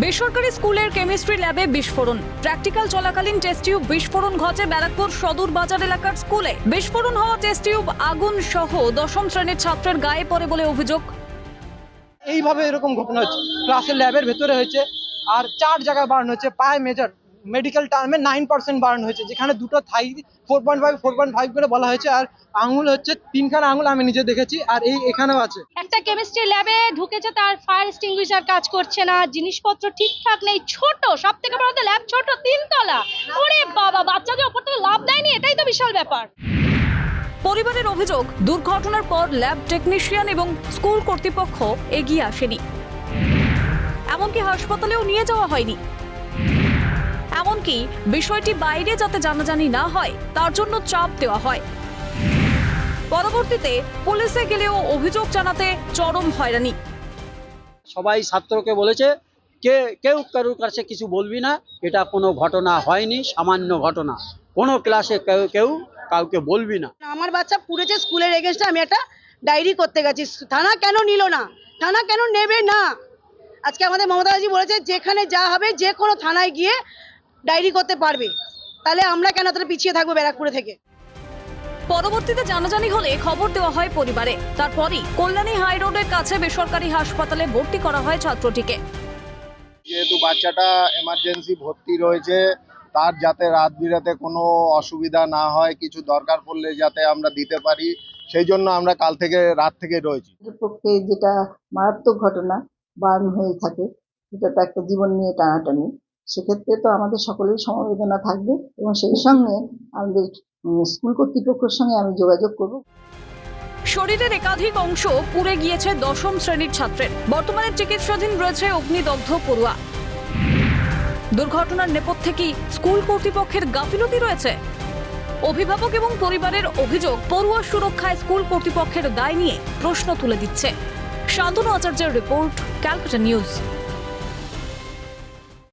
বেসরকারি স্কুলের কেমিস্ট্রি ল্যাবে বিস্ফোরণ, প্র্যাকটিক্যাল চলাকালীন টেস্ট টিউব বিস্ফোরণ ঘটে ব্যারাকপুর সদর বাজার এলাকার স্কুলে। বিস্ফোরণ হওয়া টেস্ট টিউব আগুন সহ দশম শ্রেণীর ছাত্রের গায়ে পড়ে বলে অভিযোগ। এইভাবে এরকম ঘটনা হচ্ছে, ক্লাসের ল্যাবের ভেতরে হয়েছে, আর 4 জায়গায় বার্ন হয়েছে। পায়ে মেজর, মেডিকেল টার্মে 9% বার্ন হয়েছে, যেখানে দুটো থাই 4.5 করে বলা হয়েছে, আর আঙুল হচ্ছে 3খানা আঙুল আমি নিজে দেখেছি, আর এখানেও আছে। একটা কেমিস্ট্রি ল্যাবে ঢুকেছে, তার ফায়ার এক্সটিংগুইশার কাজ করছে না, জিনিসপত্র ঠিকঠাক নেই, ছোট, সব থেকে বড় ল্যাব ছোট, 3 তলা। ওরে বাবা, বাচ্চাদের উপর থেকে লাভ দেয়নি, এটাই তো বিশাল ব্যাপার। পরিবারের অভিযোগ, দুর্ঘটনার পর ল্যাব টেকনিশিয়ান এবং স্কুল কর্তৃপক্ষ এগিয়ে আসেনি, এমনকি হাসপাতালেও নিয়ে যাওয়া হয়নি। এমনকি বিষয়টি বাইরে যাতে জানাজানি না হয় তার জন্য চাপ দেওয়া হয়। পরবর্তীতে পুলিশে গেলেও অভিযোগ জানাতে চরম হয়রানি। সবাই ছাত্রকে বলেছে কেউ কারোর কাছে কিছু বলবি না, এটা কোনো ঘটনা হয়নি, সামান্য ঘটনা, কোনো ক্লাসে কেউ কাউকে বলবি না। আমার বাচ্চা পুড়েছে, স্কুলের এগেইনস্টে আমি একটা ডায়েরি করতে গেছি, থানা কেন নিল না, থানা কেন নেবে না? আজকে আমাদের মমতাজি বলেছে যেখানে যা হবে যে কোনো থানায় গিয়ে ডায়েরি করতে পারবে, তাহলে আমরা কেন এতটা পিছিয়ে থাকবো ব্যারাকপুরে থেকে? পরবর্তীতে জানাজানি হলে খবর দেওয়া হয় পরিবারে। তারপরই কল্যাণী হাই রোডের কাছে বেসরকারি হাসপাতালে ভর্তি করা হয় ছাত্রটিকে। যেহেতু বাচ্চাটা এমার্জেন্সি ভর্তি রয়েছে, তার যাতে রাত বিরাতে কোনো অসুবিধা না হয়, কিছু দরকার পড়লে যাতে আমরা দিতে পারি, সেই জন্য আমরা কাল থেকে রাত থেকে রয়েছি। পক্ষে যেটা মারাত্মক ঘটনা বার্ন হয়ে থাকে, এটা তো একটা জীবন নিয়ে টানাটানি, সেক্ষেত্রে তো আমাদের সকলের সমবেদনা থাকবে এবং সেই সঙ্গে আমাদের স্কুল কর্তৃপক্ষের সঙ্গে আমি যোগাযোগ করব। শরীরের একাধিক অংশ পুড়ে গিয়েছে দশম শ্রেণীর ছাত্রের। বর্তমানে চিকিৎসাধীন রয়েছে অগ্নিদগ্ধ পড়ুয়া। দুর্ঘটনার নেপথ্যে কি স্কুল কর্তৃপক্ষের গাফিলতি রয়েছে? অভিভাবক এবং পরিবারের অভিযোগ, পড়ুয়া সুরক্ষায় স্কুল কর্তৃপক্ষের দায় নিয়ে প্রশ্ন তুলে দিচ্ছে। শান্তনু আচার্যের রিপোর্ট, ক্যালকাটা নিউজ।